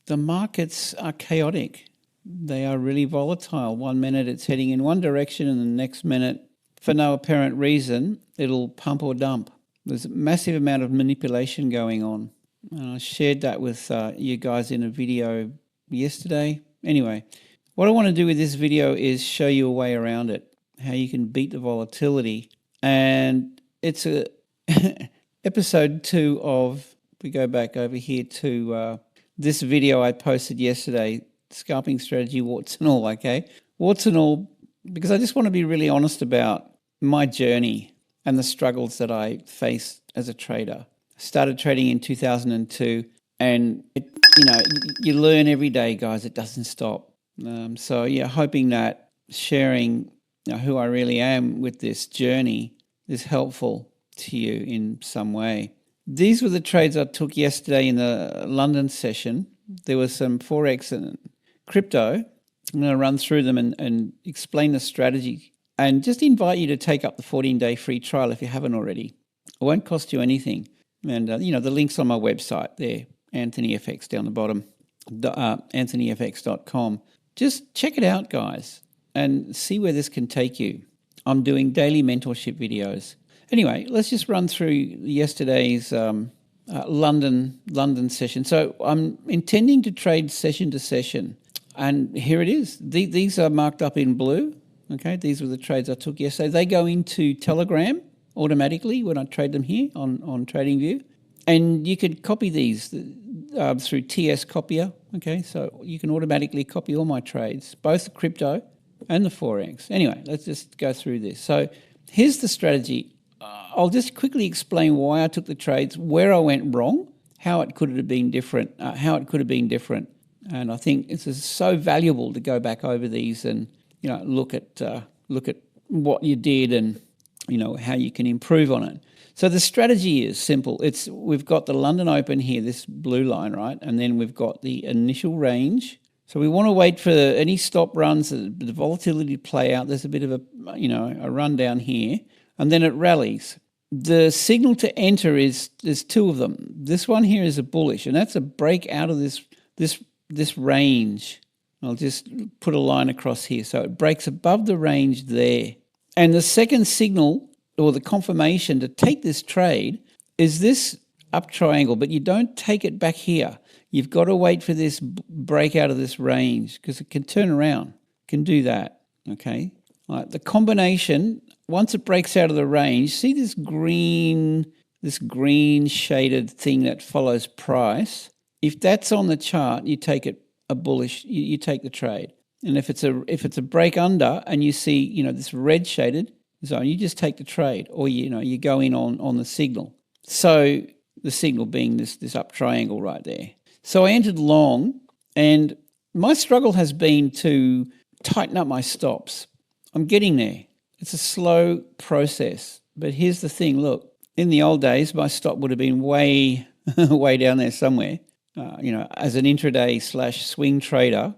the markets are chaotic. They are really volatile. 1 minute it's heading in one direction, and the next minute, for no apparent reason, it'll pump or dump. There's a massive amount of manipulation going on. And I shared that with you guys in a video yesterday. Anyway, what I want to do with this video is show you a way around it, how you can beat the volatility. And it's a episode 2 of, if we go back over here to this video I posted yesterday, scalping strategy, warts and all, okay? Warts and all, because I just want to be really honest about my journey and the struggles that I faced as a trader. I started trading in 2002, and you learn every day, guys. It doesn't stop. So yeah, hoping that sharing who I really am with this journey is helpful to you in some way. These were the trades I took yesterday in the London session. There was some Forex and crypto. I'm going to run through them and explain the strategy, and just invite you to take up the 14-day free trial if you haven't already. It won't cost you anything. And, the link's on my website there, AnthonyFX down the bottom, anthonyfx.com. Just check it out, guys, and see where this can take you. I'm doing daily mentorship videos. Anyway, let's just run through yesterday's London session. So I'm intending to trade session to session. And here it is. These are marked up in blue. Okay, these were the trades I took yesterday. They go into Telegram automatically when I trade them here on TradingView. And you could copy these through TS Copier. Okay, so you can automatically copy all my trades, both the crypto and the Forex. Anyway, let's just go through this. So here's the strategy. I'll just quickly explain why I took the trades, where I went wrong, how it could have been different, And I think it's so valuable to go back over these and look at what you did and how you can improve on it. So the strategy is simple. We've got the London Open here, this blue line, right? And then we've got the initial range. So we want to wait for any stop runs, the volatility to play out. There's a bit of a run down here, and then it rallies. The signal to enter there's two of them. This one here is a bullish, and that's a break out of this range. I'll just put a line across here. So it breaks above the range there. And the second signal, or the confirmation to take this trade, is this up triangle, but you don't take it back here. You've got to wait for this break out of this range, because it can turn around, can do that, okay? Right, the combination, once it breaks out of the range, see this green shaded thing that follows price? If that's on the chart, you take it a bullish, you take the trade. And if it's a break under and you see, this red shaded zone, you just take the trade, or you go in on the signal. So the signal being this up triangle right there. So I entered long, and my struggle has been to tighten up my stops. I'm getting there. It's a slow process, but here's the thing. Look, in the old days, my stop would have been way down there somewhere. As an intraday / swing trader.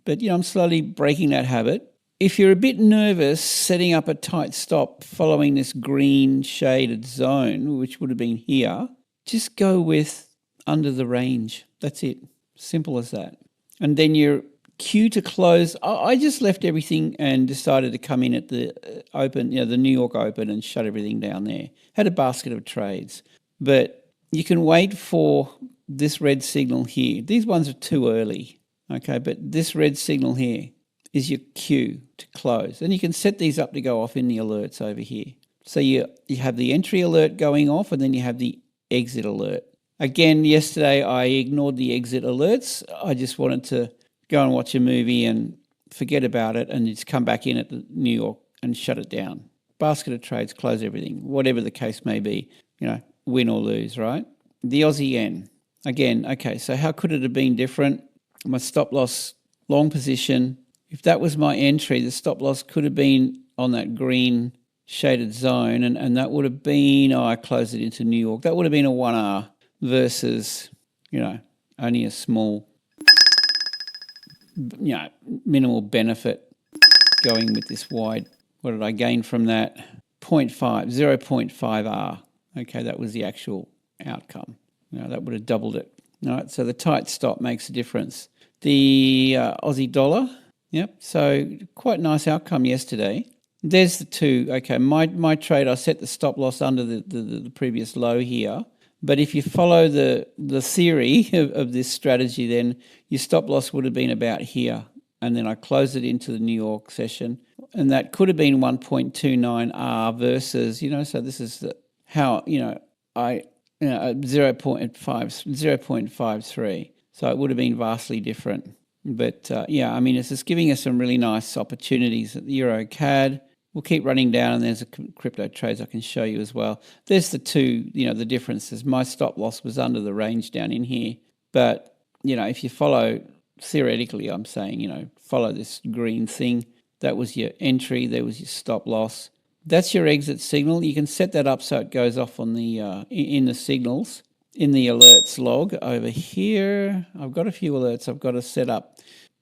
But I'm slowly breaking that habit. If you're a bit nervous setting up a tight stop following this green shaded zone, which would have been here, just go with under the range. That's it. Simple as that. And then your cue to close. I just left everything and decided to come in at the open, the New York Open, and shut everything down there. Had a basket of trades. But you can wait for this red signal here. These ones are too early, okay? But this red signal here is your cue to close. And you can set these up to go off in the alerts over here. So you have the entry alert going off, and then you have the exit alert. Again, yesterday I ignored the exit alerts. I just wanted to go and watch a movie and forget about it, and just come back in at the New York and shut it down. Basket of trades, close everything, whatever the case may be, win or lose, right? The Aussie yen. Again, okay, so how could it have been different? My stop loss, long position. If that was my entry, the stop loss could have been on that green shaded zone, and that would have been, I closed it into New York. That would have been a 1R versus, only a small, minimal benefit going with this wide. What did I gain from that? 0.5R. Okay, that was the actual outcome. That would have doubled it. All right, so the tight stop makes a difference. The Aussie dollar, yep, so quite nice outcome yesterday. There's the two. Okay, my trade, I set the stop loss under the previous low here. But if you follow the theory of this strategy, then your stop loss would have been about here. And then I closed it into the New York session. And that could have been 1.29R versus, so this is how, 0.53. So it would have been vastly different. But it's just giving us some really nice opportunities at the Euro CAD. We'll keep running down, and there's a crypto trades I can show you as well. There's the two, the differences. My stop loss was under the range down in here. But, if you follow, theoretically, I'm saying, follow this green thing. That was your entry. There was your stop loss. That's your exit signal. You can set that up so it goes off on the in the signals, in the alerts log over here. I've got a few alerts I've got to set up.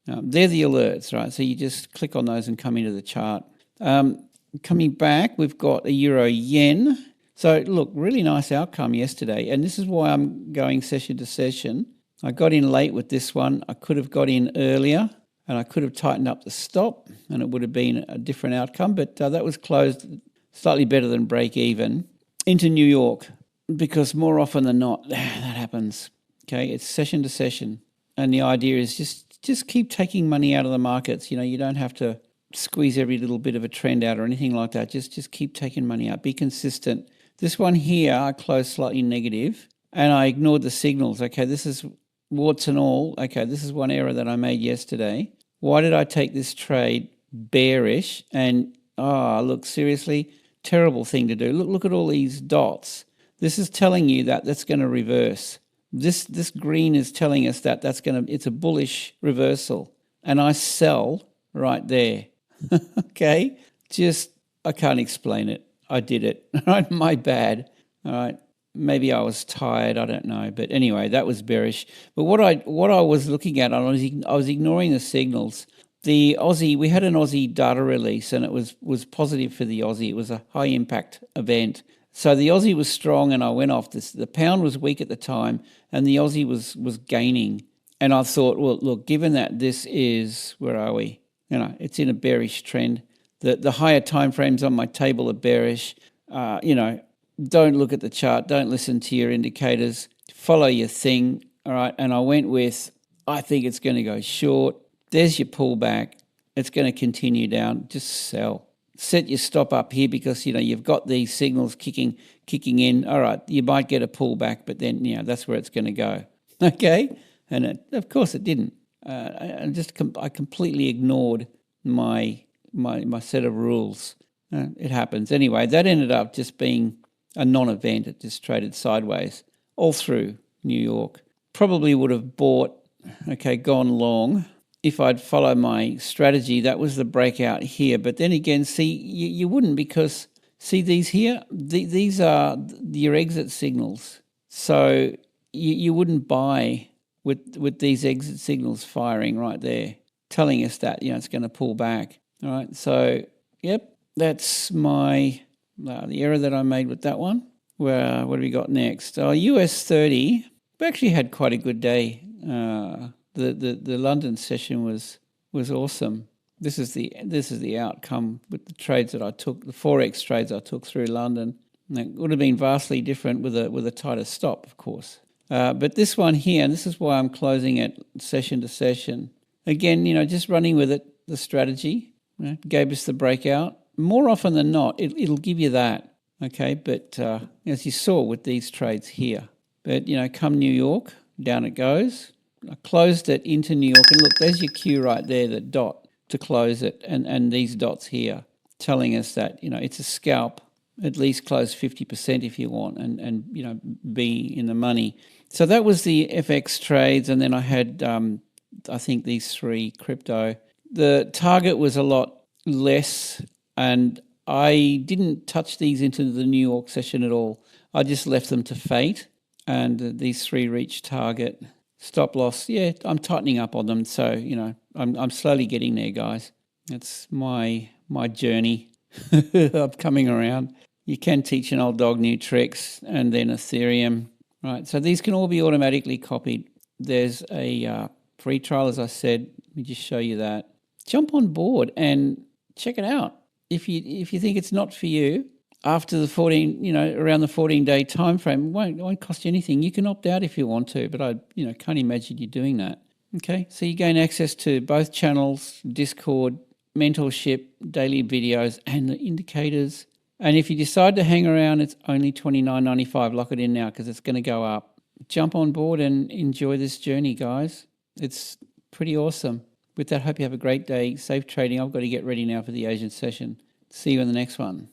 They're the alerts, right? So you just click on those and come into the chart. Coming back, we've got a Euro Yen. So look, really nice outcome yesterday. And this is why I'm going session to session. I got in late with this one. I could have got in earlier, and I could have tightened up the stop, and it would have been a different outcome. But that was closed slightly better than break even into New York, because more often than not, that happens. Okay, it's session to session. And the idea is just keep taking money out of the markets. You don't have to squeeze every little bit of a trend out or anything like that. Just keep taking money out. Be consistent. This one here, I closed slightly negative, and I ignored the signals. Okay, this is warts and all. Okay, this is one error that I made yesterday. Why did I take this trade bearish? And, look, seriously, terrible thing to do. Look at all these dots. This is telling you that that's going to reverse. This green is telling us that it's a bullish reversal. And I sell right there. Okay, I can't explain it. I did it. All right, my bad. All right, maybe I was tired. I don't know, but anyway, that was bearish. But what I was looking at, I was ignoring the signals. The Aussie, we had an Aussie data release, and it was positive for the Aussie. It was a high impact event. So the Aussie was strong, and I went off this. The pound was weak at the time, and the Aussie was gaining. And I thought, well, look, given that this is, where are we? It's in a bearish trend. The higher time frames on my table are bearish. Don't look at the chart. Don't listen to your indicators. Follow your thing, all right? And I went with, I think it's going to go short. There's your pullback. It's going to continue down. Just sell. Set your stop up here because, you've got these signals kicking in. All right, you might get a pullback, but then, that's where it's going to go. Okay? And of course it didn't. I completely ignored my set of rules. It happens. Anyway, that ended up just being a non-event. It just traded sideways all through New York. Probably would have gone long if I'd follow my strategy. That was the breakout here. But then again, see, you wouldn't, because see these here? These are your exit signals. So you wouldn't buy with these exit signals firing right there, telling us that, it's going to pull back. All right, so, yep, that's the error that I made with that one. Well, what do we got next? US 30, we actually had quite a good day. The London session was awesome. This is the outcome with the trades that I took, the Forex trades I took through London. And it would have been vastly different with a tighter stop, of course. But this one here, and this is why I'm closing it session to session. Again, just running with it, the strategy, gave us the breakout. More often than not, it'll give you that, okay? But as you saw with these trades here. But, come New York, down it goes. I closed it into New York, and look, there's your cue right there, the dot to close it, and these dots here telling us that, it's a scalp. At least close 50% if you want, and be in the money. So that was the FX trades, and then I had I think these three crypto. The target was a lot less, and I didn't touch these into the New York session at all. I just left them to fate, and these three reached target. Stop loss, yeah, I'm tightening up on them, so I'm slowly getting there, guys. That's my journey. I'm coming around. You can teach an old dog new tricks, and then Ethereum, right? So these can all be automatically copied There's a free trial, as I said. Let me just show you that. Jump on board and check it out. If you think it's not for you, after the 14, around the 14-day time frame, it won't cost you anything. You can opt out if you want to, but I can't imagine you doing that. Okay, so you gain access to both channels, Discord, mentorship, daily videos, and the indicators. And if you decide to hang around, it's only $29.95. Lock it in now because it's going to go up. Jump on board and enjoy this journey, guys. It's pretty awesome. With that, hope you have a great day. Safe trading. I've got to get ready now for the Asian session. See you in the next one.